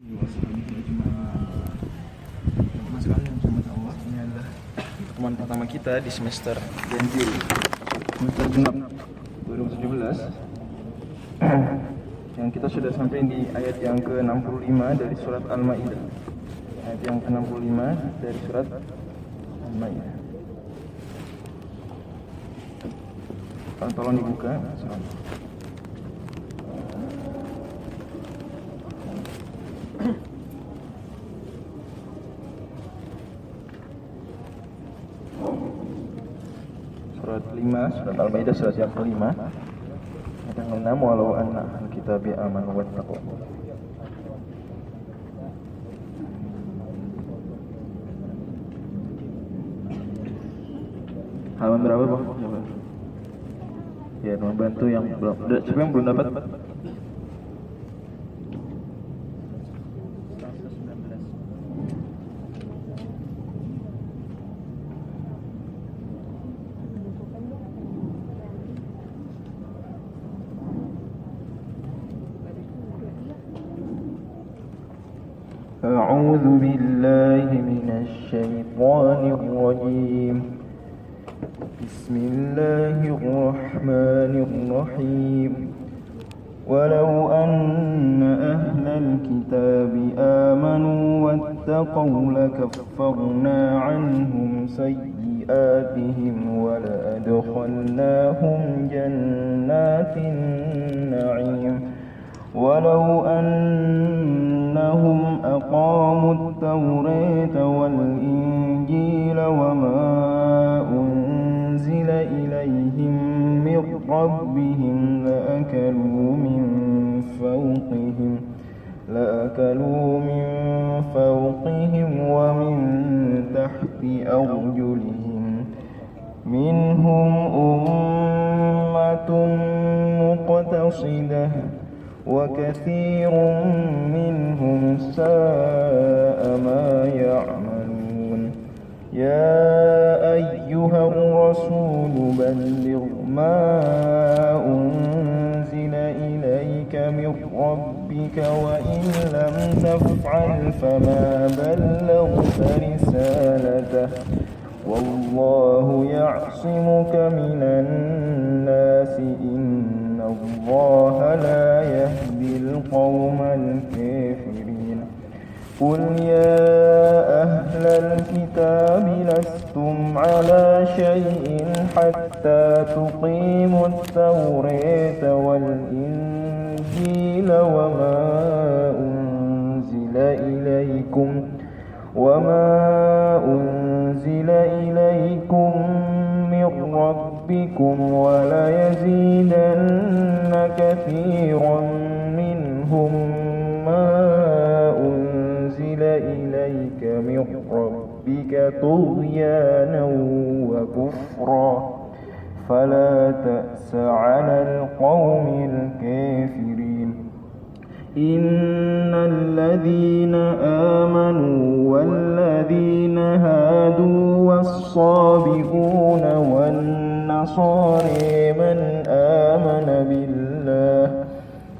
Ini adalah pertemuan pertama kita di semester ganjil semester genap 2017 yang kita sudah sampai di ayat yang ke-65 dari surat Al-Maidah. Ayat yang ke-65 dari surat Al-Maidah. Tolong dibuka. Surat 5, surat Al-Maidah surat yang ke-5 ayat yang ke-6, walau anna ahlul kitabi amanu wattaqu. Halaman berapa, Bang? Ya, membantu yang belum. Siapa yang belum dapat? أعوذ بالله من الشيطان الرجيم بسم الله الرحمن الرحيم ولو أن أهل الكتاب آمنوا واتقوا لكفرنا عنهم سيئاتهم ولأدخلناهم جنات النعيم ولو أنهم أقاموا التوراة والإنجيل وما أنزل إليهم من ربهم لأكلوا من فوقهم ومن تحت أرجلهم منهم أمة مقتصدة وكثير منهم ساء ما يعملون يا أيها الرسول بلغ ما أنزل إليك من ربك وإن لم تفعل فما بلغت رسالته والله يعصمك من الناس إن الله لا يهدي القوم الكافرين قل يا أهل الكتاب لستم على شيء حتى تقيموا التوراة والإنجيل وما أنزل إليكم من ربكم وليزيدن كثيرا منهم ما أنزل إليك من ربك طغيانا وكفرا فلا تأس على القوم الكافرين إن الذين آمنوا والذين هادوا والصابئون والنصارى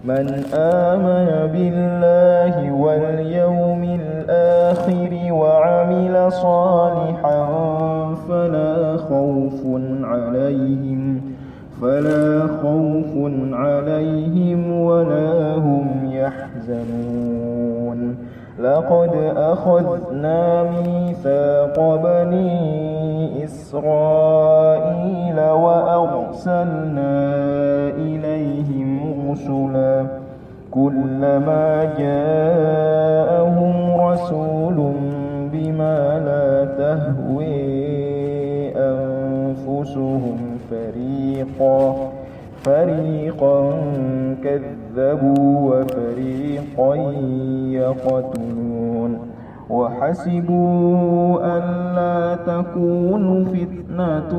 من آمن بالله واليوم الآخر وعمل صالحا فلا خوف عليهم ولا هم يحزنون لقد أخذنا ميثاق بني إسرائيل وأرسلنا إليهم رسلا كلما جاءهم رسول بما لا تهوي أنفسهم فريقا كذبوا وفريقا يقتلون وحسبوا ألا تكون فتنة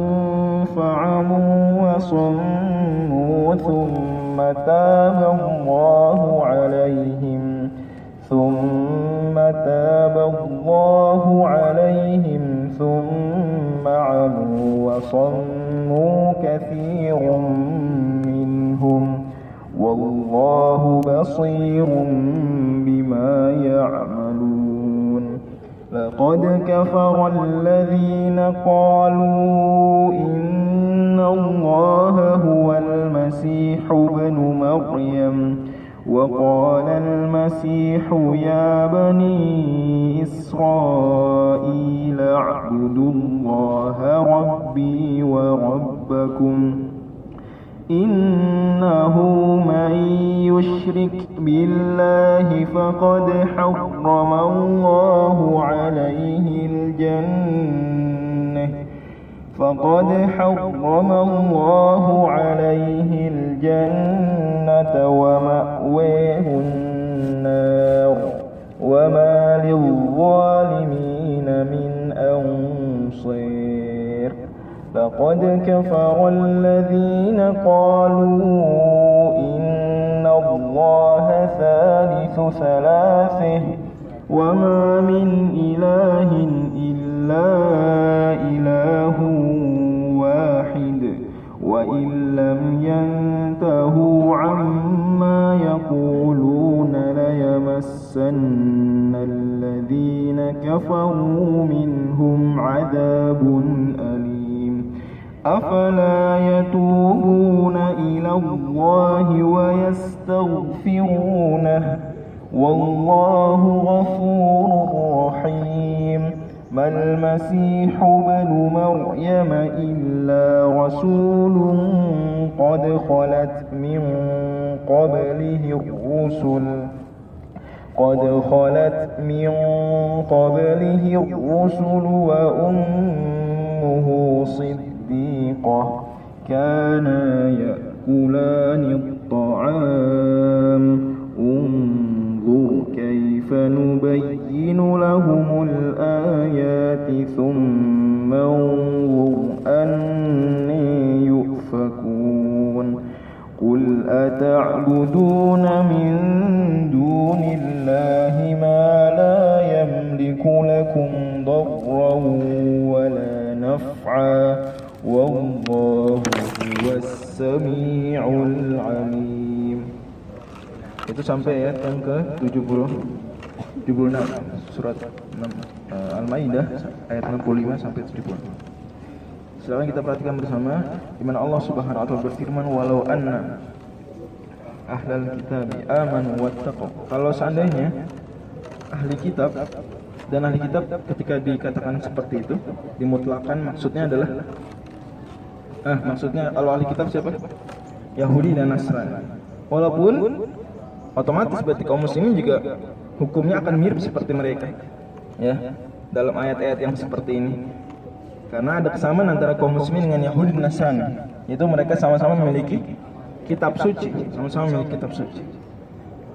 فعموا وصموا ثم تاب الله عليهم ثم عموا وصموا كثير منهم والله بصير بما يعملون لقد كفر الذين قالوا إن الله هو المسيح ابن مريم وقال المسيح يا بني إسرائيل اعبدوا الله ربي وربكم إنه من يشرك بالله فقد حرم الله عليه الجنة ومأواه النار وما للظالمين من أنصير لقد كفر الذين قالوا إن الله ثالث ثلاثه وما من إله إلا إله واحد وإن لم ينتهوا عما يقولون ليمسن الذين كفروا منهم عذاب أليم أفلا يتوبون إلى الله ويستغفرونه والله غفور رحيم ما المسيح ابن مريم إلا رسول قد خلت من قبله الرسل وأمه صديقة كانا يأكلان الطعام انظر كيف نبين لهم الآيات ثم انظر أني يؤفكون قل أتعبدون من دون الله ما لا يملك لكم ضرا ولا نفعا والله هو السميع العليم. Itu sampai ayat yang ke-76 surat Al-Maidah ayat 65 sampai 70. Sekarang kita perhatikan bersama di mana Allah Subhanahu wa taala berfirman walau anna ahlal kitabi amanu wattaqu. Kalau seandainya ahli kitab dan ahli kitab ketika dikatakan seperti itu dimutlakan maksudnya adalah maksudnya kalau ahli kitab siapa? Yahudi dan Nasrani. Walaupun otomatis berarti kaum muslimin juga hukumnya akan mirip seperti mereka. Ya, dalam ayat-ayat yang seperti ini. Karena ada kesamaan antara kaum muslimin dengan Yahudi dan Nasrani, yaitu mereka sama-sama memiliki kitab suci,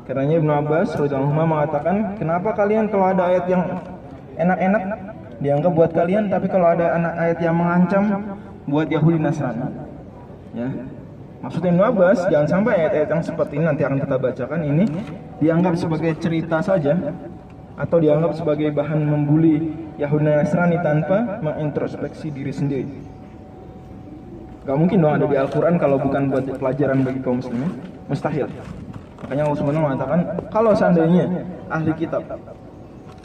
Karena Ibnu Abbas radhiyallahu anhu mengatakan, kenapa kalian kalau ada ayat yang enak-enak dianggap buat kalian, tapi kalau ada ayat yang mengancam buat Yahudi dan Nasrani. Ya. Maksudnya Ibnu Abbas, jangan sampai ayat-ayat yang seperti ini nanti akan kita bacakan ini dianggap sebagai cerita saja atau dianggap sebagai bahan membuli Yahudi dan Nasrani tanpa mengintrospeksi diri sendiri. Gak mungkin dong ada di Al-Quran kalau bukan buat pelajaran bagi kaum muslimin. Mustahil. Makanya Allah SWT mengatakan, kalau seandainya ahli kitab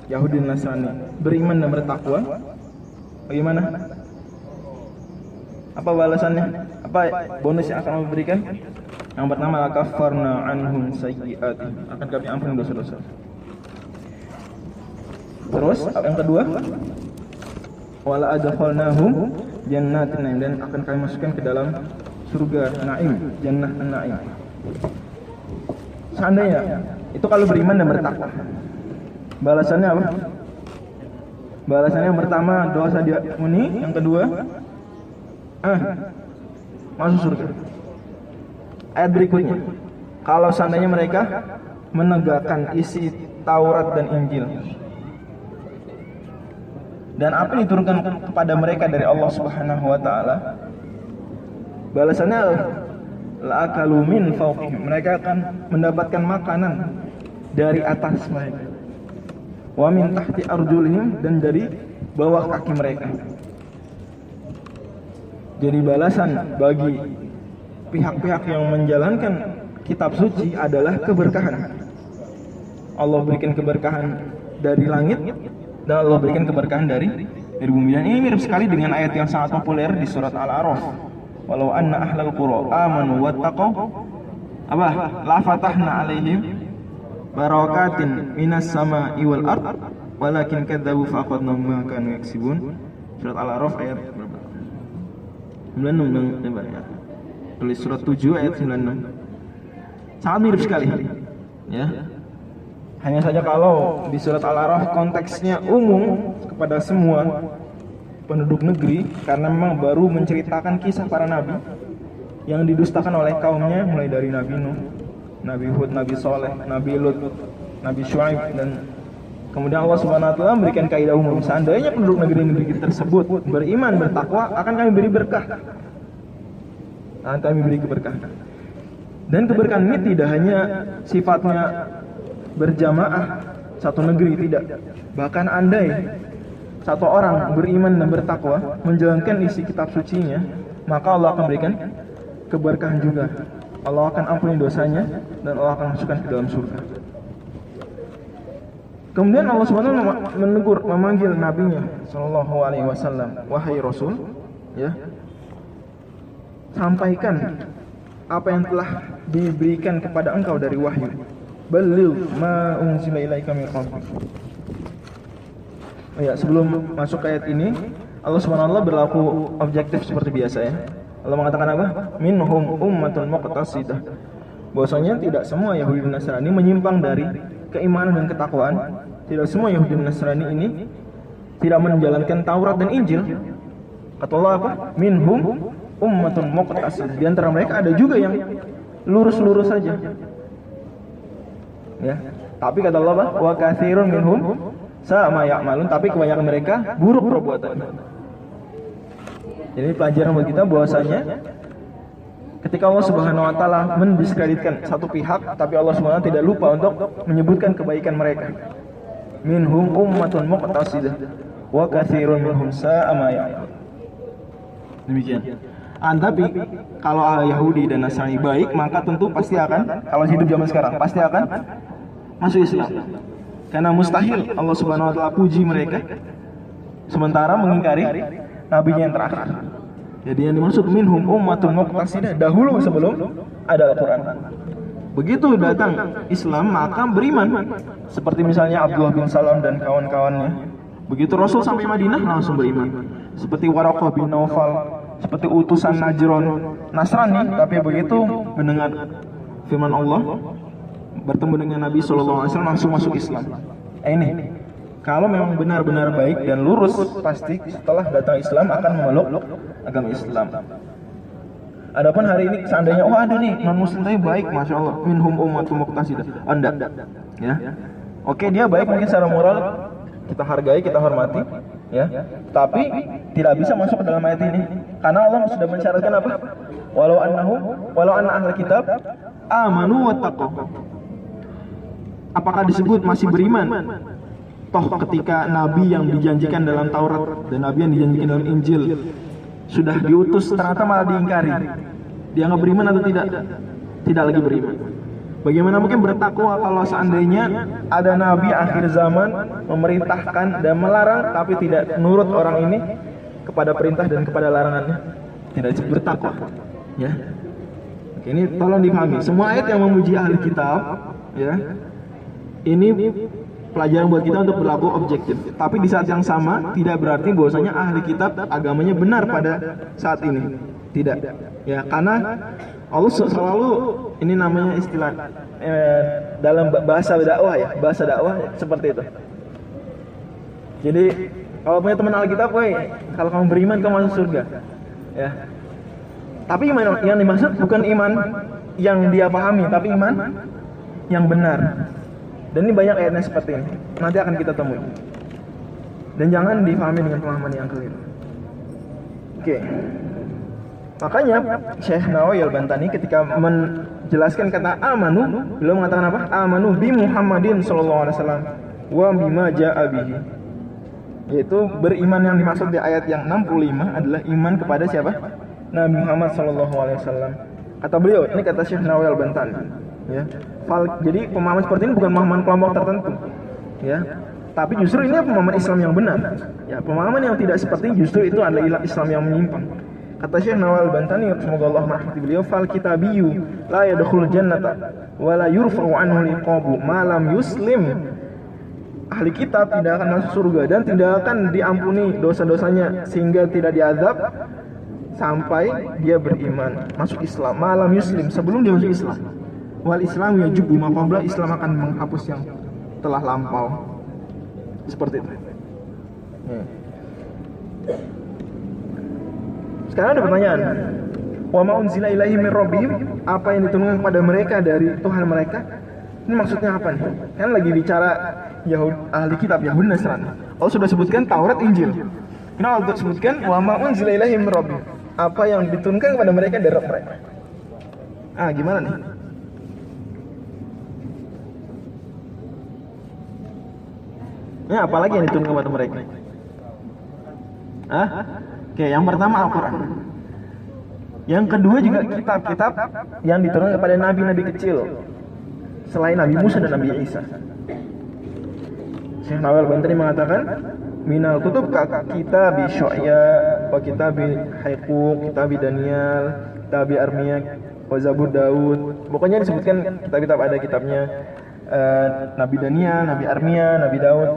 Yahudi dan Nasrani beriman dan bertakwa, bagaimana? Apa balasannya? Apa bonus yang akan Allah berikan? Yang pertama, lakaffarna anhum sayyi'atihim, akan kami ampuni dosa-dosa. Terus yang kedua, wala adkhalnahum jannatin naim, dan akan kami masukkan ke dalam surga naim, jannah an-naim. Seandainya itu kalau beriman dan bertakwa, balasannya apa? Balasannya yang pertama dosa diampuni, yang kedua masuk surga. Ayat berikutnya, kalau seandainya mereka menegakkan isi Taurat dan Injil dan apa yang diturunkan kepada mereka dari Allah Subhanahu wa taala, balasannya la'akalu min fawqihim, mereka akan mendapatkan makanan dari atas mereka, wa min tahti arjulihim, dan dari bawah kaki mereka. Jadi balasan bagi pihak-pihak yang menjalankan kitab suci adalah keberkahan. Allah berikan keberkahan dari langit dan Allah berikan keberkahan dari bumi. Dan ini mirip sekali dengan ayat yang sangat populer di surat Al-A'raf. Walau anna ahlal qura amanu wattaqau apa? La fatahna alaihim barakatin minas sama'i wal ard walakin kadzabu fa akhadnahum ma kanu yaksibun. Surat Al-A'raf ayat berapa? 96 ya. Tulis surat 7 ayat 96. Sangat mirip sekali. Ya. Hanya saja kalau di surat Al-A'raf konteksnya umum kepada semua penduduk negeri, karena memang baru menceritakan kisah para nabi yang didustakan oleh kaumnya, mulai dari Nabi Nuh, Nabi Hud, Nabi Saleh, Nabi Lut, Nabi Syuaib, dan kemudian Allah Subhanahu wa taala memberikan kaidah umum, seandainya penduduk negeri tersebut beriman, bertakwa, akan kami beri berkah. Akan kami beri keberkahan. Dan keberkahan ini tidak hanya sifatnya berjamaah satu negeri, tidak. Bahkan andai satu orang beriman dan bertakwa menjalankan isi kitab sucinya, maka Allah akan berikan keberkahan juga. Allah akan ampuni dosanya dan Allah akan masukkan ke dalam surga. Kemudian Allah Subhanahu wa taala menegur, memanggil nabinya sallallahu alaihi wasallam, wahai Rasul, ya, sampaikan apa yang telah diberikan kepada engkau dari wahyu. Balligh ma unzila ilaika min rabbik. Ya, sebelum masuk ayat ini, Allah Subhanahu wa taala berlaku objektif seperti biasa ya. Allah mengatakan apa? Minhum ummatun muqtasidah. Bahwasanya tidak semua Yahudi dan Nasrani menyimpang dari keimanan dan ketakwaan. Tidak semua Yahudi dan Nasrani ini tidak menjalankan Taurat dan Injil. Kata Allah apa? Minhum ummatun muqtasidah. Di antara mereka ada juga yang lurus-lurus saja. Ya. Tapi kata Allah apa? Wa katsirun minhum sama ya'malun, tapi kebanyakan mereka buruk perbuatan. Jadi pelajaran buat kita bahwasanya ketika Allah Subhanahu wa taala mendiskreditkan satu pihak, tapi Allah Subhanahu wa taala tidak lupa untuk menyebutkan kebaikan mereka. Minhum ummatun muqtasidah wa katsirun minhum sa'a ma ya'malun. Demikian. Tapi kalau Yahudi dan Nasrani baik, maka tentu pasti akan, kalau hidup zaman sekarang, pasti akan masuk Islam. Karena mustahil Allah Subhanahu wa taala puji mereka sementara mengingkari nabinya yang terakhir. Jadi yang dimaksud minhum ummatun muqtasidah, dahulu sebelum ada Al-Qur'an. Begitu datang Islam maka beriman. Seperti misalnya Abdullah bin Salam dan kawan-kawannya. Begitu Rasul sampai Madinah langsung beriman. Seperti Waraqah bin Naufal, seperti utusan Najron, Nasrani, tapi begitu mendengar firman Allah, bertemu dengan Nabi SAW langsung masuk Islam. Ini kalau memang benar-benar baik dan lurus, pasti setelah datang Islam akan memeluk agama Islam. Adapun hari ini seandainya ada nih non muslim tapi baik, masya Allah, minhum ummatun muqtasidah, anda, ya, oke dia baik mungkin secara moral kita hargai, kita hormati, ya, tapi tidak bisa masuk ke dalam ayat ini karena Allah sudah mensyaratkan apa? Walau anna ahli kitab amanu wattaqau. Apakah disebut masih beriman? Toh ketika nabi yang dijanjikan dalam Taurat dan nabi yang dijanjikan dalam Injil sudah diutus ternyata malah diingkari. Dia nggak beriman atau tidak? Tidak lagi beriman. Bagaimana mungkin bertakwa kalau seandainya ada nabi akhir zaman memerintahkan dan melarang tapi tidak menurut orang ini kepada perintah dan kepada larangannya? Tidak disebut bertakwa. Ya. Oke, ini tolong dipahami. Semua ayat yang memuji ahli kitab, ya, ini pelajaran buat kita untuk berlaku objektif. Tapi di saat yang sama tidak berarti bahwasanya ahli kitab agamanya benar pada saat ini. Tidak. Ya, karena Allah selalu, ini namanya istilah dalam bahasa dakwah ya, bahasa dakwah seperti itu. Jadi kalau punya teman Alkitab, kalau kamu beriman kamu masuk surga. Ya. Tapi iman yang dimaksud bukan iman yang dia pahami, tapi iman yang benar. Dan ini banyak ayatnya seperti ini. Nanti akan kita temui. Dan jangan difahami dengan pemahaman yang keliru. Oke. Makanya Syekh Nawawi Al-Bantani ketika menjelaskan kata amanu, beliau mengatakan apa? Amanu bi Muhammadin sallallahu alaihi wasallam wa bima jaa bihi. Yaitu beriman yang dimaksud di ayat yang 65 adalah iman kepada siapa? Nabi Muhammad sallallahu alaihi wasallam. Kata beliau, ini kata Syekh Nawawi Al-Bantani, ya. Jadi pemahaman seperti ini bukan pemahaman kelompok tertentu, ya. Tapi justru ini pemahaman Islam yang benar. Ya, pemahaman yang tidak seperti ini justru itu adalah Islam yang menyimpang. Kata Syekh Nawal Bantani, semoga Allah merahmati beliau, fal kitabiyyu la yadkhulul jannata wa la yurfa'u anhu al-iqabu ma lam yuslim. Ahli kitab tidak akan masuk surga dan tidak akan diampuni dosa-dosanya sehingga tidak diazab sampai dia beriman, masuk Islam, malam Muslim, sebelum dia masuk Islam. Wal Islam yajibu ma qabla, Islam akan menghapus yang telah lampau. Seperti itu. Sekarang ada pertanyaan. Wa ma unzila ilaihim min rabbihim, apa yang diturunkan kepada mereka dari Tuhan mereka? Ini maksudnya apa nih? Kan lagi bicara ahli kitab Yahudi Nasrani. Allah sudah sebutkan Taurat, Injil. Kenapa Allah sebutkan wa ma unzila ilaihim min rabbihim? Apa yang diturunkan kepada mereka dari Rabb mereka? Gimana nih? Nah, apalagi yang diturunkan kepada mereka? Oke, yang pertama Al-Quran. Yang kedua juga kitab-kitab yang diturunkan kepada nabi-nabi kecil selain Nabi Musa dan Nabi Isa. Syekh Nawal Bantani mengatakan, minal kutub kitabi Syu'ya wa kitabi Haiquq, kitabi Daniel, kitabi Armiyah, wa Zabur Daud. Pokoknya disebutkan kitab-kitab, ada kitabnya Nabi Daniel, Nabi Armiyah, Nabi Daud.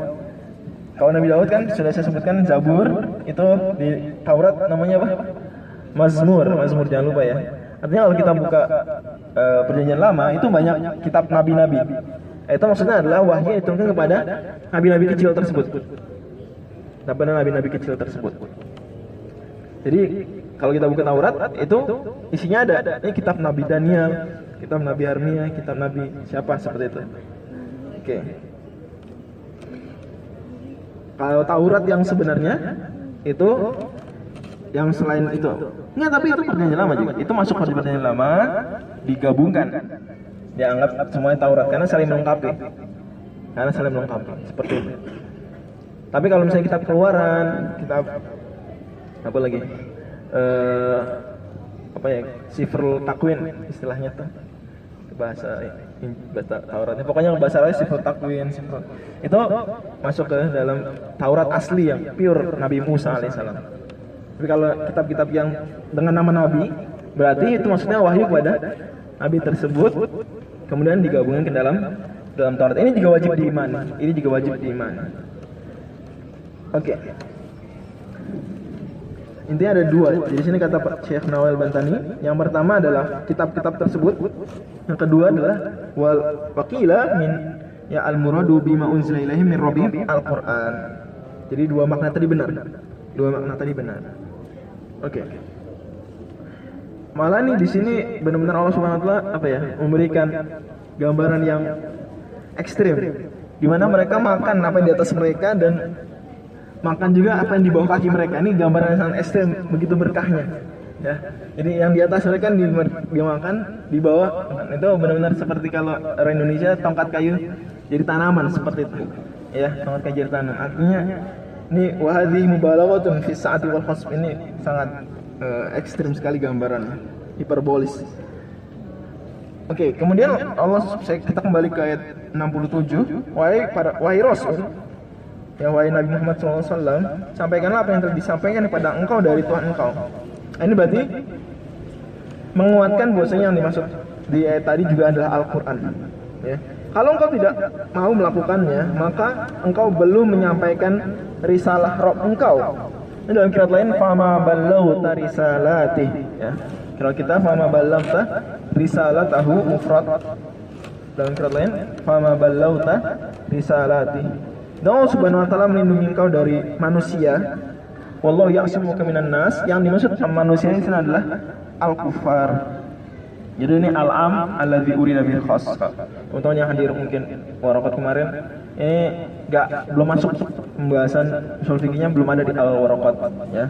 Kalau Nabi Daud kan sudah saya sebutkan Zabur, itu di Taurat namanya apa? Mazmur jangan lupa ya. Artinya kalau kita buka perjanjian lama itu banyak kitab nabi-nabi. Itu maksudnya adalah wahyu yang diturunkan kepada nabi-nabi kecil tersebut. Kepada nabi-nabi kecil tersebut. Jadi kalau kita buka Taurat itu isinya ada. Ini kitab Nabi Daniel, kitab Nabi Armiyah, kitab Nabi siapa seperti itu. Oke. Kalau Taurat yang sebenarnya itu yang selain itu. Enggak, tapi itu perjanjian lama juga. Itu masuk pada perjanjian lama, digabungkan. Dianggap semuanya Taurat karena saling melengkapi. Seperti itu. Tapi kalau misalnya kitab Keluaran, kitab apa lagi? Sifrul Takwin istilahnya tuh. Bahasa Tauratnya. Pokoknya bahasa lain Sifrul Takwin, itu masuk ke dalam Taurat asli yang pure Nabi Musa alaihissalam. Tapi kalau kitab-kitab yang dengan nama Nabi, berarti itu maksudnya wahyu kepada Nabi tersebut, kemudian digabungkan ke dalam Taurat. Ini juga wajib diimani. Oke. Intinya ada dua. Di sini kata Pak Syekh Nawal Bantani, yang pertama adalah kitab-kitab tersebut, yang kedua adalah wal waqila min ya al-muradu bima unzila ilaihim min rabbihim al-Qur'an. Jadi dua makna tadi benar. Oke. Malah nih di sini benar-benar Allah Subhanahu wa taala memberikan gambaran yang ekstrim, di mana mereka makan apa yang di atas mereka dan makan juga apa yang di bawah kaki mereka. Ini gambaran yang sangat ekstrim, begitu berkahnya. Ya. Jadi yang di atas mereka dia makan, di bawah itu benar-benar seperti kalau orang Indonesia tongkat kayu jadi tanaman seperti itu. Ya, tongkat kayu jadi tanaman. Artinya ini wahadhi mubalaghatun fi sa'ati wal khasb, ini sangat ekstrim sekali gambarannya, hiperbolis. Oke, kemudian kita kembali ke ayat 67. Wahai Rasul, ya wahai Nabi Muhammad SAW, sampaikanlah apa yang telah disampaikan kepada engkau dari Tuhan engkau. Ini berarti menguatkan bahwasanya yang dimaksud di ayat tadi juga adalah Al-Quran. Ya. Kalau engkau tidak mau melakukannya, maka engkau belum menyampaikan risalah Rabb engkau. Ini dalam kitab lain, fama ballauta risalati. Ya. Kalau kita fama ballauta risalatahu mufrad. Dalam kitab lain, fama ballauta risalati. Dan Allah Subhanahu wa taala melindungi engkau dari manusia. Wallahu ya'simuka minan nas. Yang dimaksud manusia ini adalah al-kuffar. Jadi ini al-am alladzi urida bil khas. Contohnya hadir mungkin warakat kemarin ini belum masuk pembahasan usul fikihnya, belum ada di al-warakat ya.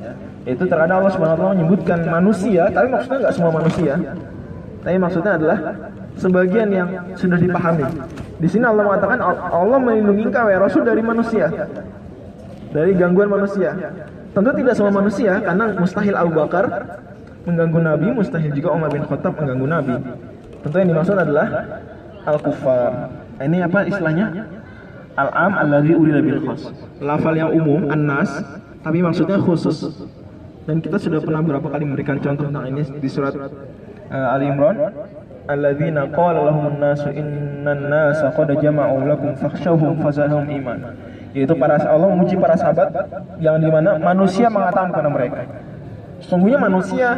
Itu terkadang Allah Subhanahu wa taala menyebutkan manusia, tapi maksudnya enggak semua manusia. Tapi maksudnya adalah sebagian yang sudah dipahami. Di sini Allah mengatakan Allah melindungi engkau ya Rasul dari manusia, dari gangguan manusia. Tentu tidak semua manusia, karena mustahil Abu Bakar mengganggu Nabi, mustahil juga Umar bin Khattab mengganggu Nabi. Tentu yang dimaksud adalah al-kuffar. Ini apa istilahnya? Al-am alladzi urida bil khas. Lafal yang umum an-nas tapi maksudnya khusus. Dan kita sudah pernah beberapa kali memberikan contoh tentang ini di surat Ali Imran. Alladzina qala lahumun nasu innan nasa qad jama'u lakum fakhshawhum fazadahum iman. Yaitu Allah memuji para sahabat yang dimana manusia mengatakan kepada mereka, sesungguhnya manusia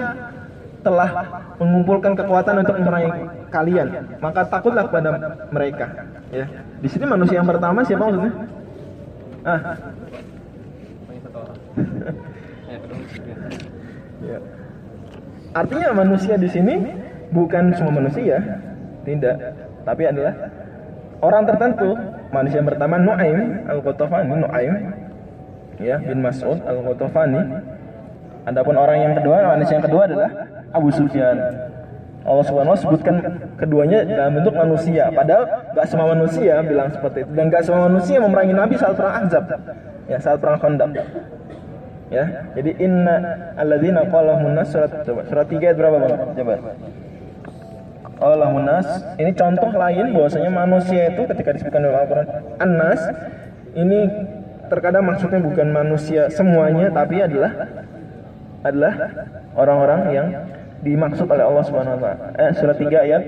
telah mengumpulkan kekuatan untuk memerangi kalian, maka takutlah kepada mereka. Ya, di sini manusia yang pertama siapa maksudnya? Ya. Artinya manusia di sini bukan semua manusia, tidak, tapi adalah orang tertentu. Manusia yang pertama Nu'aim al-Qatafani, ya, bin Mas'ud al-Qatafani. Adapun orang yang kedua, manusia yang kedua adalah Abu Sufyan. Allah Subhanahu wa ta'ala sebutkan keduanya dalam bentuk manusia, padahal gak semua manusia bilang seperti itu, dan gak semua manusia memerangi Nabi saat perang Ahzab, ya, saat perang Khandaq. Ya, jadi inna alladzina qala lahumun nas, surat 3 ayat berapa Bang? Coba. Allahun nas, ini contoh lain bahwasanya manusia itu ketika disebutkan dalam Al-Qur'an an-nas, ini terkadang maksudnya bukan manusia semuanya, tapi adalah orang-orang yang dimaksud oleh Allah Subhanahu wa taala. Surat 3 ayat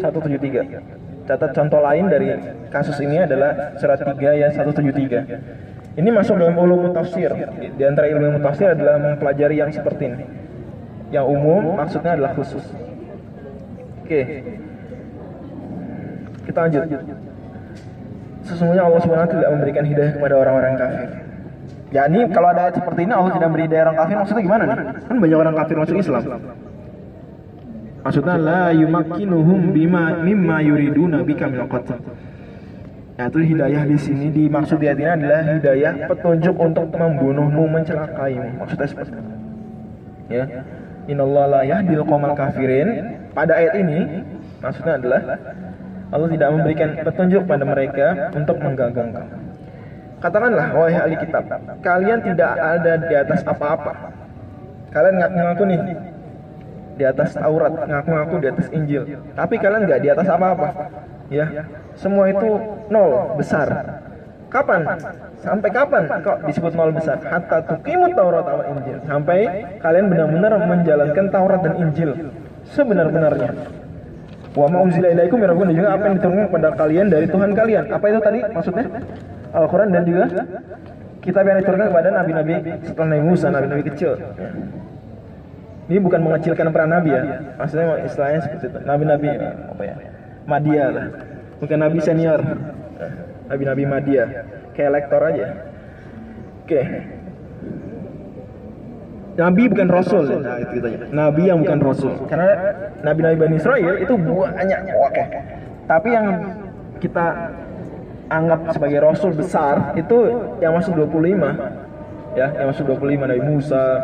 173. Catat contoh lain dari kasus ini adalah surat 3 ayat 173. Ini masuk dalam ulum tafsir. Di antara ilmu tafsir adalah mempelajari yang seperti ini. Yang umum maksudnya adalah khusus. Oke. Kita lanjut. Sesungguhnya Allah Subhanahu wa taala tidak memberikan hidayah kepada orang-orang kafir. Ya, ini kalau ada ayat seperti ini Allah tidak beri hidayah orang kafir, maksudnya gimana nih? Kan banyak orang kafir masuk Islam. Maksudnya la yumakkinuhum mimma yuriduna bika minal qatl. Ya, itu hidayah di sini dimaksud di ayat ini adalah hidayah petunjuk untuk membunuhmu, mencelakaimu. Maksudnya seperti itu. Ya. Innallaha la yahdil qaumal kafirin. Pada ayat ini maksudnya adalah Allah tidak memberikan petunjuk pada mereka untuk menggagangkan. Katakanlah, wahai ahli kitab, kalian tidak ada di atas apa-apa. Kalian ngaku-ngaku nih di atas Taurat, ngaku-ngaku di atas Injil, tapi kalian nggak di atas apa-apa. Ya, semua itu nol besar. Kapan? Sampai kapan kok disebut nol besar? Hatta tuqimut Taurat wal Injil. Sampai kalian benar-benar menjalankan Taurat dan Injil sebenar-benarnya. Wa ma unzila ilaikum min rabbikum, juga apa yang diturunkan kepada kalian dari Tuhan kalian. Apa itu tadi maksudnya? Al-Quran dan juga kitab yang diturunkan kepada nabi-nabi setelah Nabi Musa, nabi-nabi kecil. Ini bukan mengecilkan peran nabi ya. Maksudnya istilahnya seperti itu. Nabi-nabi apa ya? Madya lah. Bukan nabi senior. Nabi-nabi Madya. Kayak lektor aja. Oke. Nabi bukan rasul. Nah, itu gitu aja. Nabi yang bukan rasul. Karena nabi-nabi Bani Israel itu banyak. Oke. Tapi yang kita anggap sebagai rasul besar itu yang masuk 25. Ya, yang masuk 25, Nabi Musa,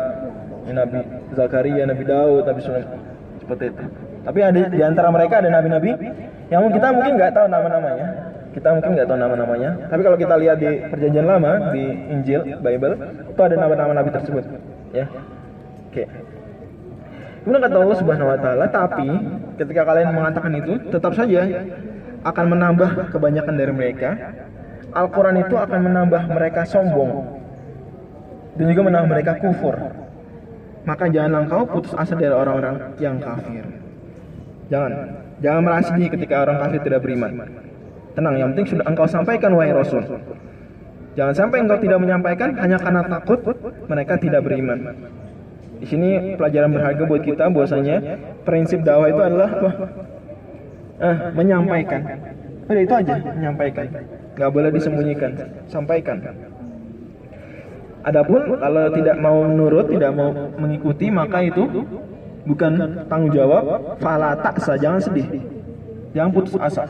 Nabi Zakaria, Nabi Daud, Nabi Sulaiman, seperti itu. Tapi ada di antara mereka ada nabi-nabi yang kita mungkin nggak tahu nama-namanya. Tapi kalau kita lihat di Perjanjian Lama, di Injil, Bible, itu ada nama-nama nabi tersebut. Ya. Oke. Kemudian kata Allah Subhanahu wa taala, tapi ketika kalian mengatakan itu, tetap saja akan menambah kebanyakan dari mereka. Al-Quran itu akan menambah mereka sombong dan juga menambah mereka kufur. Maka janganlah engkau putus asa dari orang-orang yang kafir. Jangan merasa sedih ketika orang kafir tidak beriman. Tenang, yang penting sudah engkau sampaikan wahai Rasul. Jangan sampai engkau tidak menyampaikan hanya karena takut mereka tidak beriman. Di sini pelajaran berharga buat kita bahwasanya prinsip dakwah itu adalah apa? Menyampaikan. Udah itu aja, menyampaikan. Gak boleh disembunyikan, sampaikan. Adapun kalau tidak mau menurut, tidak mau mengikuti, maka itu bukan tanggung jawab. Fala ta'sa, jangan sedih, jangan putus asa.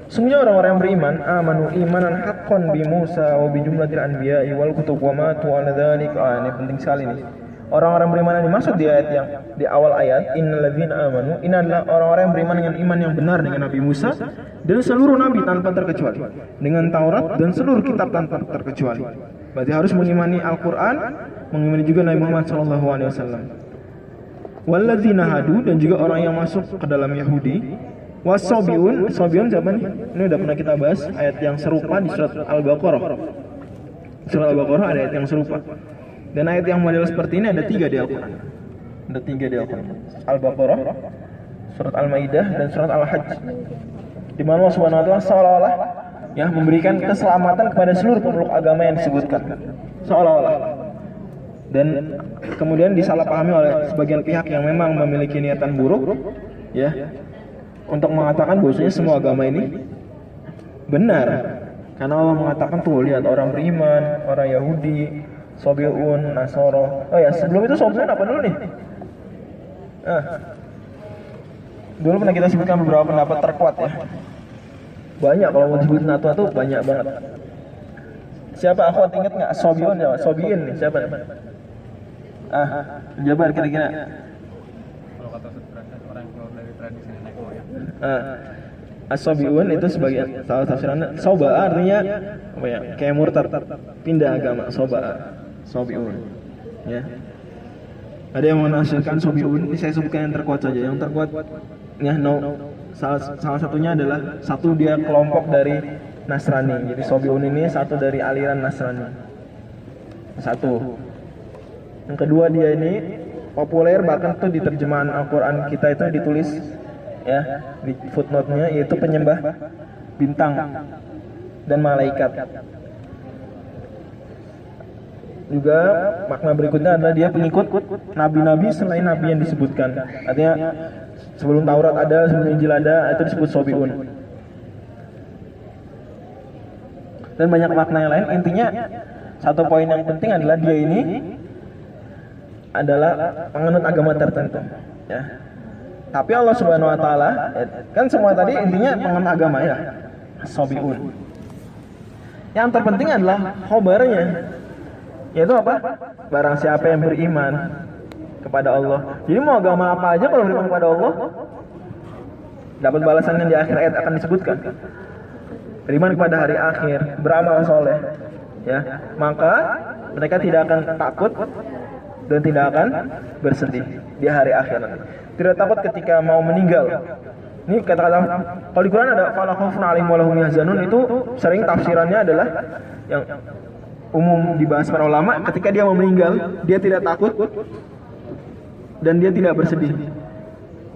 Sungguhnya orang-orang yang beriman, amanu imanan haqqan bi Musa wa bi jumlatil anbiya'i wal kutub wa ma tu ala dzalika. Ini penting sekali nih. Orang-orang beriman yang dimaksud di ayat yang di awal ayat, innalladzina amanu, ini adalah orang-orang yang beriman dengan iman yang benar dengan Nabi Musa dan seluruh nabi tanpa terkecuali, dengan Taurat dan seluruh kitab tanpa terkecuali. Berarti harus mengimani Al-Qur'an, mengimani juga Nabi Muhammad SAW. Walladzina hadu, dan juga orang yang masuk ke dalam Yahudi, Wasobiun, sobiun siapa nih? Ini udah pernah kita bahas ayat yang serupa di surat Al-Baqarah. Surat Al-Baqarah ada ayat yang serupa. Dan ayat yang model seperti ini ada 3 di Al-Quran. Ada 3 di Al-Quran. Al-Baqarah, surat Al-Maidah, dan surat Al-Hajj. Di mana Allah Subhanahu wa taala seolah-olah ya memberikan keselamatan kepada seluruh pemeluk agama yang disebutkan. Seolah-olah. Dan kemudian disalahpahami oleh sebagian pihak yang memang memiliki niatan buruk ya untuk mengatakan bahwasanya semua agama ini benar. Karena Allah mengatakan tuh lihat orang beriman, orang Yahudi, Sobiun, Nasoro. Oh ya, sebelum itu Sobiun apa dulu nih? Dulu pernah kita sebutkan beberapa pendapat terkuat ya. Banyak kalau mau disebutin satu-satu banyak banget. Siapa akhwat inget nggak? Sobiun ya, Sobiin nih siapa? Jabar kira-kira. Kalau kata orang yang keluar dari tradisi nenek moyang. As-Sobiun itu sebagai salah tafsirannya Soba artinya apa ya? Kayak murtad, pindah agama. Sobiun. Ya. Ada yang menafsirkan Sobiun, ini saya sebutkan yang terkuat saja. Yang terkuat ya salah satunya adalah satu dia kelompok dari Nasrani. Jadi Sobiun ini satu dari aliran Nasrani. Satu. Yang kedua dia ini populer bahkan tuh di terjemahan Al-Quran kita itu ditulis ya di footnote-nya yaitu penyembah bintang dan malaikat. Juga makna berikutnya adalah dia pengikut nabi-nabi selain nabi yang disebutkan. Artinya sebelum Taurat ada, sebelum Injil ada, itu disebut Sobiun. Dan banyak makna yang lain. Intinya satu poin yang penting adalah dia ini adalah menganut agama tertentu ya. Tapi Allah Subhanahu wa taala kan semua tadi intinya menganut agama ya. Sobiun. Yang terpenting adalah khobarnya. Yaitu apa? Barang siapa yang beriman kepada Allah. Jadi mau agama apa aja kalau beriman kepada Allah dapat balasan yang di akhir ayat akan disebutkan. Beriman kepada hari akhir, beramal soleh ya. Maka mereka tidak akan takut dan tidak akan bersedih di hari akhir nanti. Tidak takut ketika mau meninggal. Ini kata-kata kalau di Quran ada fala khaufun 'alaihim wa lahum yahzanun, itu sering tafsirannya adalah yang umum dibahas para ulama, ketika dia mau meninggal dia tidak takut dan dia tidak bersedih.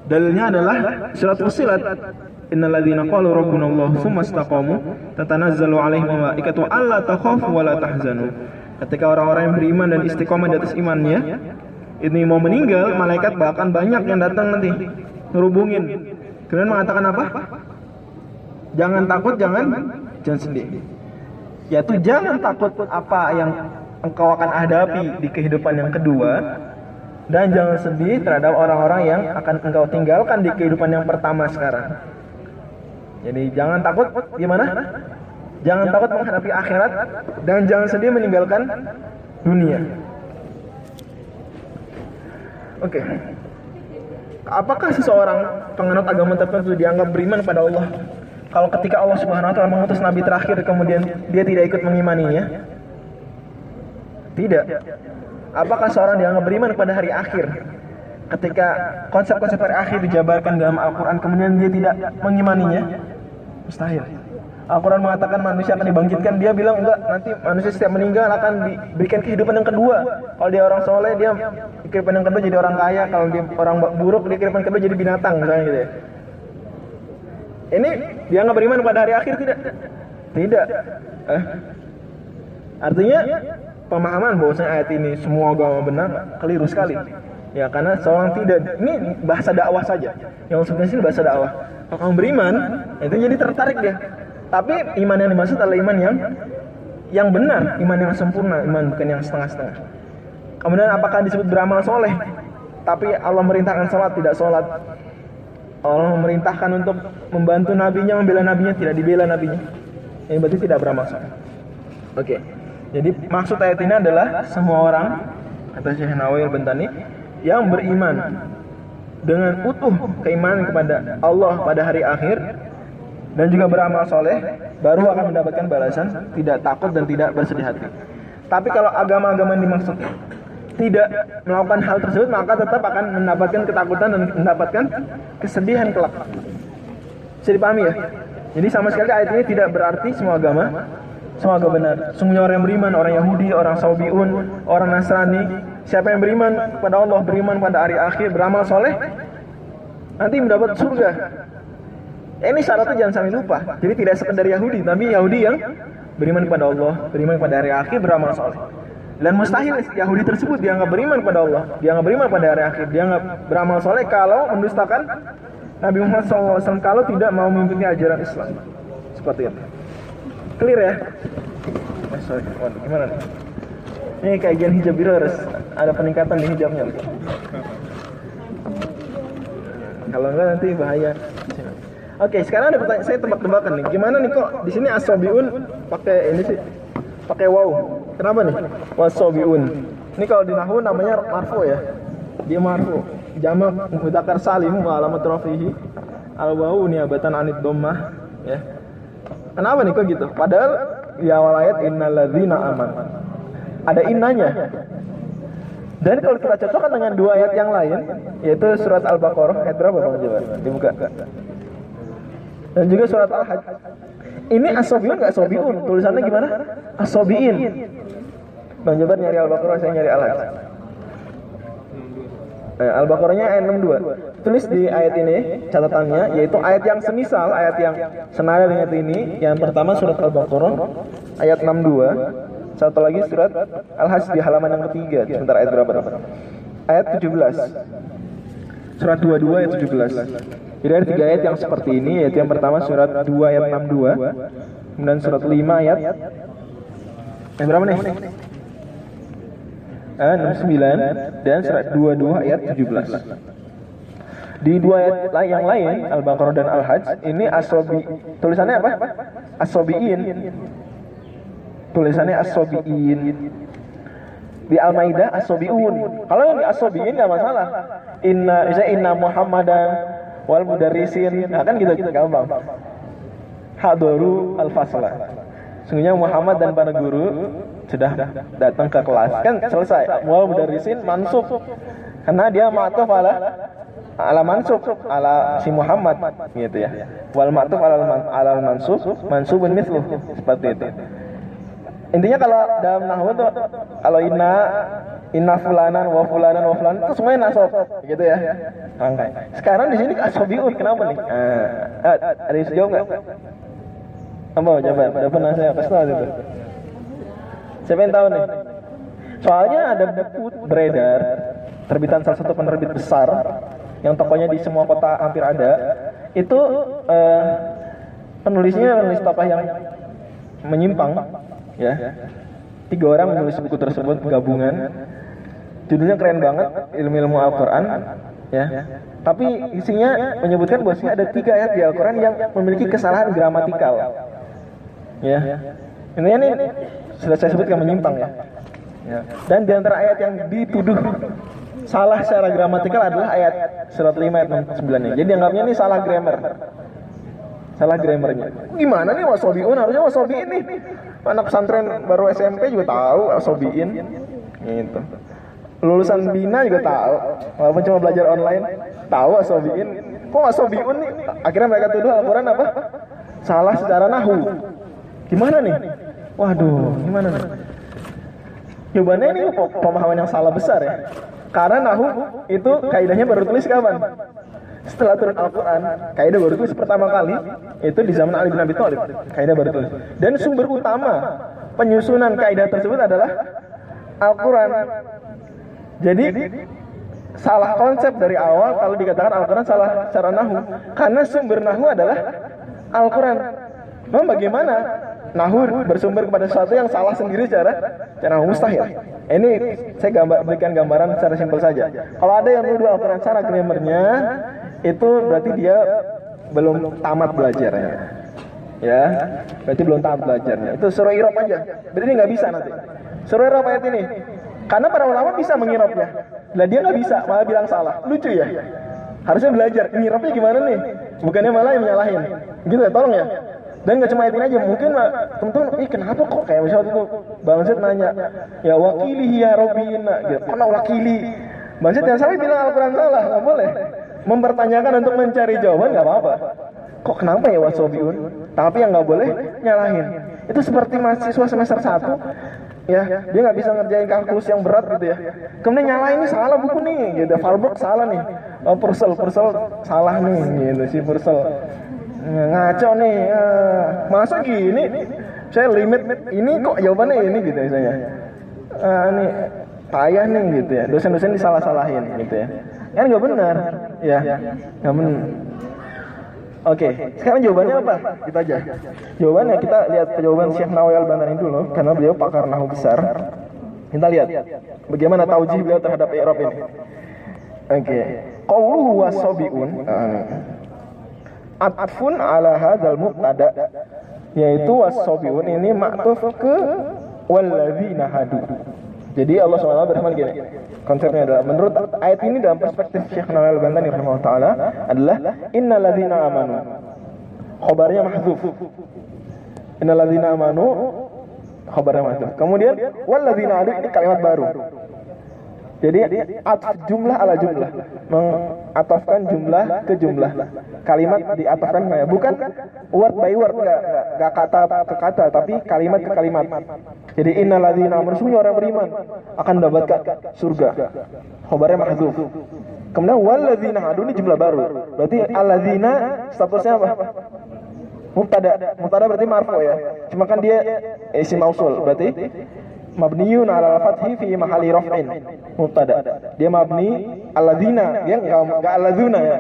Dalilnya adalah surat Fussilat, innal ladzina qalu rabbunallah tsumma istaqamu tatanazzalu 'alaihim malaikatu alla takhafu wa la tahzanu. Ketika orang-orang yang beriman dan istiqomah di atas imannya ini mau meninggal, malaikat bahkan banyak yang datang nanti ngerubungin. Kemudian mengatakan apa? Jangan takut, jangan sedih. Yaitu jangan takut apa yang engkau akan hadapi di kehidupan yang kedua, dan jangan sedih terhadap orang-orang yang akan engkau tinggalkan di kehidupan yang pertama sekarang. Jadi jangan takut gimana? Jangan takut menghadapi akhirat dan jangan sedih meninggalkan dunia. Oke. Apakah seseorang penganut agama tertentu dianggap beriman pada Allah kalau ketika Allah Subhanahu wa taala mengutus nabi terakhir kemudian dia tidak ikut mengimaninya? Tidak. Apakah seorang dianggap beriman pada hari akhir ketika konsep-konsep hari akhir dijabarkan dalam Al-Quran kemudian dia tidak mengimaninya? Mustahil. Al-Quran mengatakan manusia akan dibangkitkan, dia bilang enggak, nanti manusia setiap meninggal akan diberikan kehidupan yang kedua. Kalau dia orang soleh, dia di kehidupan yang kedua jadi orang kaya. Kalau dia orang buruk, di kehidupan kedua jadi binatang misalnya gitu ya. Ini dianggap beriman pada hari akhir tidak? Tidak. Artinya pemahaman bahwasanya ayat ini semua agama benar keliru sekali. Ya karena seorang tidak, ini bahasa dakwah saja. Yang sebenarnya bahasa dakwah. Kalau kamu beriman, itu jadi tertarik dia. Tapi iman yang dimaksud adalah iman yang benar, iman yang sempurna, iman bukan yang setengah-setengah. Kemudian apakah disebut beramal soleh? Tapi Allah merintahkan salat, tidak salat. Allah memerintahkan untuk membantu nabinya, membela nabinya, tidak dibela nabinya. Ini berarti tidak beramal soleh. Oke. Jadi maksud ayat ini adalah semua orang, kata Syekh Nawawi Al-Bantani, yang beriman dengan utuh keimanan kepada Allah pada hari akhir dan juga beramal soleh, baru akan mendapatkan balasan, tidak takut dan tidak bersedih hati. Tapi kalau agama-agama yang dimaksud tidak melakukan hal tersebut, maka tetap akan mendapatkan ketakutan dan mendapatkan kesedihan kelak. Bisa dipahami ya? Jadi sama sekali ayat ini tidak berarti semua agama benar. Semuanya orang yang beriman, orang Yahudi, orang Sabi'un, orang Nasrani, siapa yang beriman kepada Allah, beriman pada hari akhir, beramal soleh, nanti mendapat surga. Ini syaratnya jangan sampai lupa. Jadi tidak sekedar Yahudi, tapi Yahudi yang beriman kepada Allah, beriman pada hari akhir, beramal soleh. Dan mustahil Yahudi tersebut dianggap beriman pada Allah, dianggap beriman pada hari akhir, dianggap beramal soleh kalau mendustakan Nabi Muhammad SAW, kalau tidak mau mengikuti ajaran Islam. Seperti itu. Clear ya? Sorry, waduh, gimana nih? Ini kajian hijab biru harus ada peningkatan di hijabnya. Kalau enggak nanti bahaya. Oke, sekarang ada pertanyaan, saya tebak-tebakan nih. Gimana nih kok di sini as-sabiun pakai ini sih? Pakai waw. Kenapa nih? Was-sabiun. Ini kalau di nahwu namanya marfu ya. Dia marfu. Jamak mudzakkar salim wa alamat rafihi al-waw niabatan anid dhammah ya. Kenapa nih kok gitu? Padahal di awal ayat innalladzina amanu. Ada innanya. Dan kalau kita cocokkan dengan dua ayat yang lain, yaitu surat Al-Baqarah ayat berapa Bang Jabar? Dibuka. Dan juga surat Al-Hajj. Ini as-sabiun enggak sabiun? Tulisannya gimana? As-sabiin. Bang Jabar nyari Al-Baqarah, saya nyari Al-Hajj. Al-Baqarahnya ayat 62. Tulis di ayat ini catatannya, yaitu ayat yang semisal, ayat yang senada dengan ini. Yang pertama surat Al-Baqarah ayat 62. Satu lagi surat Al-Hajj di halaman yang ketiga. Sebentar, ayat berapa? Ayat 17. Surat 22 ayat 17. Jadi ada 3 ayat yang seperti ini, yaitu yang pertama surat 2 ayat 62, kemudian surat 5 ayat berapa nih? 69 dan surat 22 ayat 17. Di dua ayat yang lain, Al-Baqarah dan Al-Hajj, ini as-sabi, tulisannya apa? As-sabiin. Tulisannya as-sabiin. Di Al-Maidah as-sabiun. Kalau yang di as-sabiin enggak masalah. Inna Muhammadan wal mudarrisin. Nah, kan gitu gampang. Hadaru al-fasla. Sungguhnya Muhammad dan para guru sudah datang ke kelas. Kan selesai. Wal mudarrisin mansub. Karena dia ma'tuf ala mansub ala si Muhammad gitu ya. Wal ma'tuf ala mansubun mithluh, seperti itu. Intinya kalau dalam nahwu tuh kalau inna fulanan wa fulanan itu semuanya nasab gitu ya. Rangkai. Sekarang di sini as-sabiun, kenapa nih? Ada yang jawab enggak? Apa coba? Ada pernah saya kasih tahu itu. Siapa yang tahu nih? Soalnya ada buku beredar terbitan salah satu penerbit besar yang tokonya di semua kota hampir ada. Itu penulis tokoh yang menyimpang ya. 3 orang menulis buku tersebut gabungan. Judulnya keren banget, ilmu Al-Qur'an ya. Tapi isinya menyebutkan bahwasanya ada 3 ayat di Al-Qur'an yang memiliki kesalahan gramatikal. Ya. Ini sudah saya sebutkan menyimpang ya. Dan di antara ayat yang dituduh salah secara gramatikal adalah ayat surat 5 ayat 69-nya. Jadi dianggapnya ini salah grammar. Salah grammarnya. Gimana nih wasobiun? Harusnya wasobiin nih. Anak pesantren baru SMP juga tahu wasobiin. Gitu. Lulusan Bina juga tahu. Walaupun cuma belajar online, tahu wasobiin. Kok wasobiun nih? Akhirnya mereka tuduh Al-Qur'an apa? Salah secara nahwu. Gimana nih? Waduh, gimana nih? Jawabannya ini pemahaman yang salah besar ya. Karena nahwu itu kaidahnya baru tulis kapan? Setelah turun Al-Quran, kaidah baru tulis pertama kali itu di zaman Ali bin Abi Thalib. Kaidah baru tulis. Dan sumber utama penyusunan kaidah tersebut adalah Al-Quran. Jadi salah konsep dari awal kalau dikatakan Al-Quran salah secara nahwu, karena sumber nahwu adalah Al-Quran. Memang bagaimana nahwu bersumber kepada sesuatu yang salah sendiri secara mustahil. Ini saya berikan gambaran secara simpel saja. Kalau ada yang menuduh Al-Quran salah grammarnya, itu berarti dia belum tamat belajarnya. Ya, berarti belum tamat belajarnya. Itu surah Irab aja. Berarti nggak bisa nanti. Surah Irab ayat ini. Karena para ulama bisa mengirabnya. Lah dia nggak bisa, malah bilang salah. Lucu ya. Harusnya belajar. Ngirabnya gimana nih? Bukannya malah yang menyalahin. Gitu ya, tolong ya. Dan nggak cuma ayat ini aja, mungkin teman-teman, kenapa kok kayak misalnya itu Bang Zed nanya, ya wakili ya Robina, gitu. Karena wakili. Bang Zed jangan sampai bilang Al-Quran salah, nggak boleh. Mempertanyakan untuk mencari jawaban nggak apa-apa. kok kenapa ya wasobiun? Tapi yang nggak boleh nyalahin. Itu seperti mahasiswa semester 1, ya, dia nggak bisa ngerjain kalkulus yang berat gitu ya. Kemudian nyalain, ini salah buku nih, gitu. Falbrook salah nih. Oh, Purcell salah nih, gitu si Purcell. Ngaco nih, masa gini? Saya limit ini kok jawabannya ini gitu misalnya. Ini payah nih gitu ya. Dosen-dosen disalah-salahin gitu ya. Kan nggak benar, ya, nggak benar. Oke, sekarang jawabannya apa? Kita aja. Jawabannya kita lihat jawaban Syekh Nawawi Al-Bantani dulu, karena beliau pakar nahwu besar. Kita lihat bagaimana taujih beliau terhadap i'rab ini. Oke, qauluhu wasabiun atfun ala hadzal mubtada, yaitu wasabiun ini ma'tuf ke walladzina hadu. Jadi Allah SWT berfirman gini, konsepnya adalah menurut ayat ini dalam perspektif Syekh Nawawi Al-Bantani rahimahullah taala adalah innal ladzina amanu. Khabarnya mahdzuf. Innal ladzina amanu khabarnya mahdzuf. Kemudian wal ladzina adu ini kalimat baru. Jadi atf jumlah ala jumlah, mengatafkan jumlah ke jumlah. Kalimat diatafkan bukan word by word, enggak kata ke kata, tapi kalimat ke kalimat. Jadi innal ladzina amanu, orang beriman akan mendapatkan surga. Khabarnya mahdzuf. Kemudian wal ladzina hadu ini jumlah baru. Berarti alladzina statusnya apa? Mubtada berarti marfu ya. Cuma kan dia isim mausul, berarti mabniyun ala al-fathi fi mahalli raf'in. Mubtada. Dia mabni alladzina, dia enggak alladzuna ya.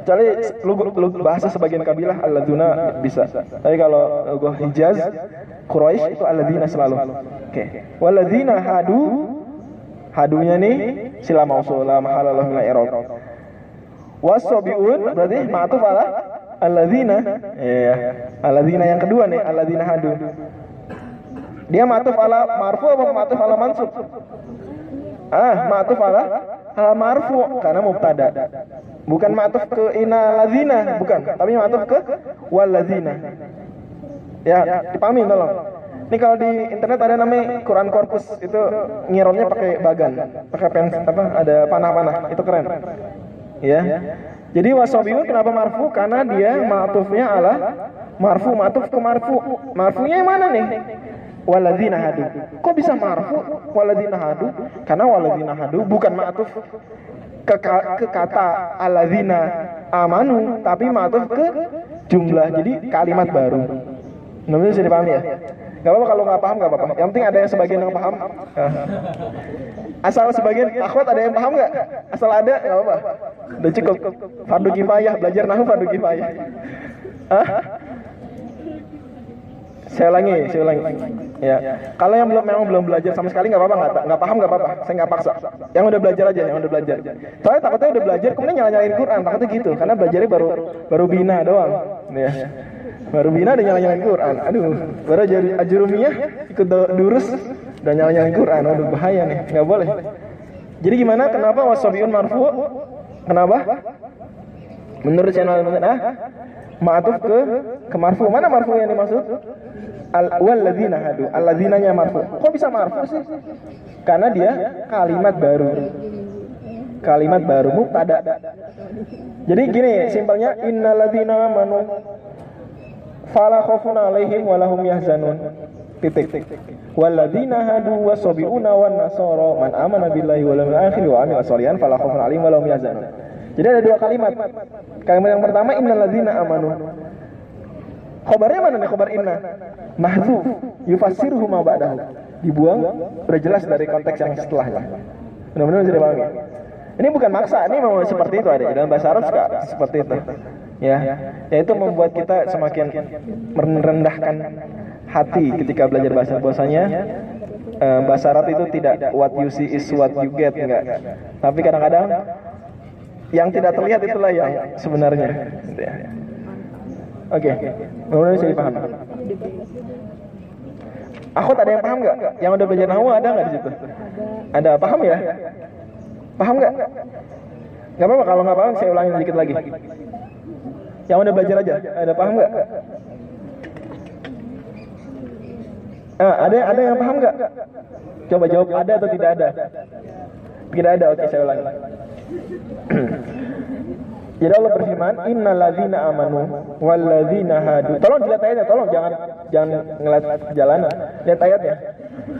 Kecuali lu bahasa sebagian kabilah alladzuna bisa. Tapi kalau gua Hijaz, Quraisy itu alladzina selalu. Oke. Walladzina hadu, hadunya nih sila mausul la mahala lahu min i'rab. Wasabiun berarti ma'tuf ala alladzina. Iya. Alladzina yang kedua nih, alladzina hadu. Dia ma'tuf ala marfu atau ma'tuf ala mansub? Ma'tuf ala marfu karena mubtada. Bukan ma'tuf ke inna ladzina, bukan, tapi ma'tuf ke wal ladzina. Ya, dipahami tolong. Ini kalau di internet ada namanya Quran Corpus, itu ngiromnya pakai bagan, pakai pen ada panah-panah, itu keren. Ya. Jadi wasabiun kenapa marfu? Karena dia ma'tufnya ala marfu, ma'tuf ke marfu. Marfunya yang mana nih? Waladzina hadu. Kok bisa marfu waladzina hadu? Karena waladzina hadu bukan ma'tuf ke kata alladzina amanu, tapi ma'tuf ke jumlah. Jadi kalimat baru. Namanya bisa dipahami ya? Gak apa-apa kalau nggak paham, gak apa-apa. Yang penting ada yang sebagian yang paham. Asal sebagian akhwat ada yang paham nggak? Asal ada nggak apa-apa. Udah cukup. Fardu kifayah, belajar nahwu fardu kifayah. Saya ulangi. Ya. Kalau yang memang belum belajar sama sekali nggak apa-apa, nggak paham nggak apa-apa. Saya nggak paksa. Yang udah belajar aja, yang udah belajar. Soalnya takutnya udah belajar kemudian nyala-nyalain Quran, takutnya gitu. Karena belajarnya baru bina doang. Ya. Baru bina udah nyala-nyalain Quran. Aduh, baru ajurumiyah ikut durus udah nyala-nyalain Quran. Aduh, bahaya nih, nggak boleh. Jadi gimana? Kenapa wasabiun marfu? Kenapa? Menurut channel ma'tuf ke marfu. Mana marfu yang dimaksud? Walladzina hadu. Alladzinanya marfu. Kok bisa marfu sih? Karena dia kalimat baru mubtada. Jadi gini simpelnya, innalladzina amanu fala khaufun alaihim wa lahum yahzanun. Titik. Walladzina hadu wasabiuna wan nasara man amana billahi wal yawmil akhir wa amila sholihan fala khaufun alaihim wa lahum yahzanun. Jadi ada dua kalimat. Kalimat yang pertama innalladzina amanu. Khabarnya mana nih khabar inna? Mahdzuf, yufassiruhu ma ba'dahu. Dibuang, udah jelas dari konteks yang setelahnya. Benar-benar bisa dipahami. Ini bukan maksa, ini memang seperti itu ada. Dalam bahasa Arab suka seperti itu. Ya, yaitu membuat kita semakin merendahkan hati ketika belajar bahasanya. Bahasa Arab itu tidak what you see is what you get, enggak. Tapi kadang-kadang yang tidak terlihat itulah yang sebenarnya. Oke, mudah-mudahan bisa dipahami. Akhwat ada yang paham nggak? Yang udah belajar nahwu ada nggak di situ? Ada, paham ya? Paham nggak? Nggak apa-apa kalau nggak paham saya ulangi sedikit lagi. Yang udah belajar aja, ada paham nggak? Ada yang paham nggak? Coba jawab ada atau tidak ada. Tidak ada, oke saya ulangi. Jadi Allah berfirman, innalladzina amanu walladzina hadu. Tolong dilihat ayatnya, tolong jangan ngeliat jalanan. Lihat ayatnya.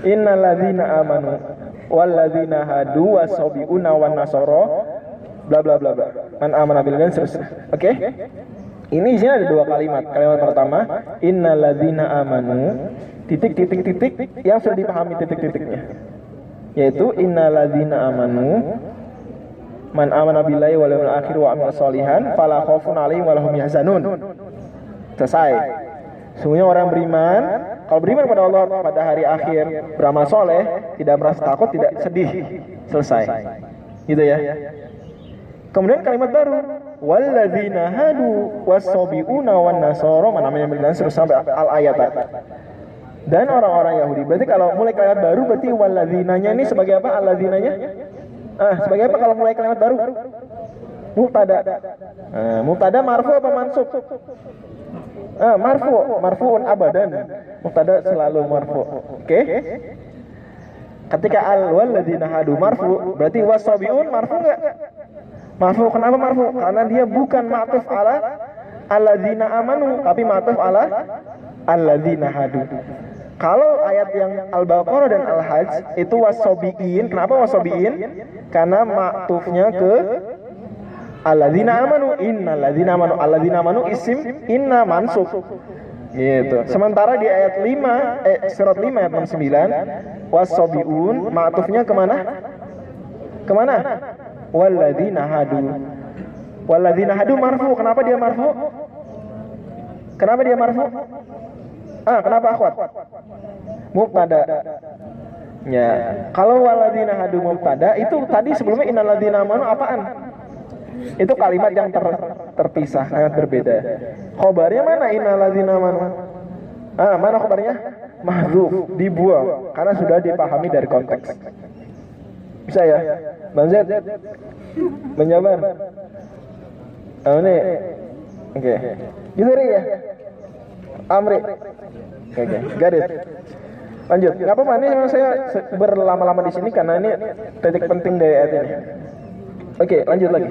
Innalladzina amanu walladzina hadu wasabiuna wan nasara bla bla bla bla. Man amana billahi dan seterusnya. Oke? Ini isinya ada dua kalimat. Kalimat pertama, innalladzina amanu titik yang sudah dipahami titik-titiknya. Yaitu innalladzina amanu man amana billahi wal yawmil akhir wa amila sholihan fala khaufun 'alaihim wa lahum yahzanun. Selesai. Sungguhnya orang beriman, kalau beriman pada Allah pada hari akhir, beramal soleh, tidak merasa takut, tidak sedih. Selesai. Gitu ya. Kemudian kalimat baru, walladzina hadu wasabiuna wan nasara man amana billahi sampai al ayat. Dan orang-orang Yahudi. Berarti kalau mulai kalimat baru berarti walladzinanya ini sebagai apa? Alladzinanya? Sebagai apa kalau mulai kalimat baru? Mubtada. Mubtada marfu apa mansub? Marfuun abadan. Mubtada selalu marfu. Oke? Ketika al-walladzina hadu marfu, berarti wasabiun marfu enggak? Marfu. Kenapa marfu? Karena dia bukan ma'tuf ala alladzina amanu, tapi ma'tuf ala alladzina hadu. Kalau ayat yang Al-Baqarah dan Al-Hajj itu wasabiin. Kenapa wasabiin? Karena maktufnya ke alladzina amanu. Innalladzina amanu. Alladzina amanu isim inna mansub. Gitu. Sementara di ayat 5 surat 5 ayat 69 wasabiun maktufnya kemana? Kemana? Walladzina hadu. Walladzina hadu marfu. Kenapa dia marfu? Kenapa dia marfu? Kenapa akhwat? Mubtada. Ya, kalau walladzina hadu mubtada itu tadi sebelumnya innalladzina amanu apaan? Itu kalimat yang terpisah, sangat berbeda. Khobarnya mana innalladzina amanu? Mana khobarnya? Mahdzuf, dibuang karena sudah dipahami dari konteks. Bisa ya? Bang Zed menjabar. Ini oke. Gitu ya? Amri. Oke, got it. Lanjut. Enggak apa-apa, ini memang saya berlama-lama di sini karena ini titik penting dari ayat ini. Oke, lanjut lagi.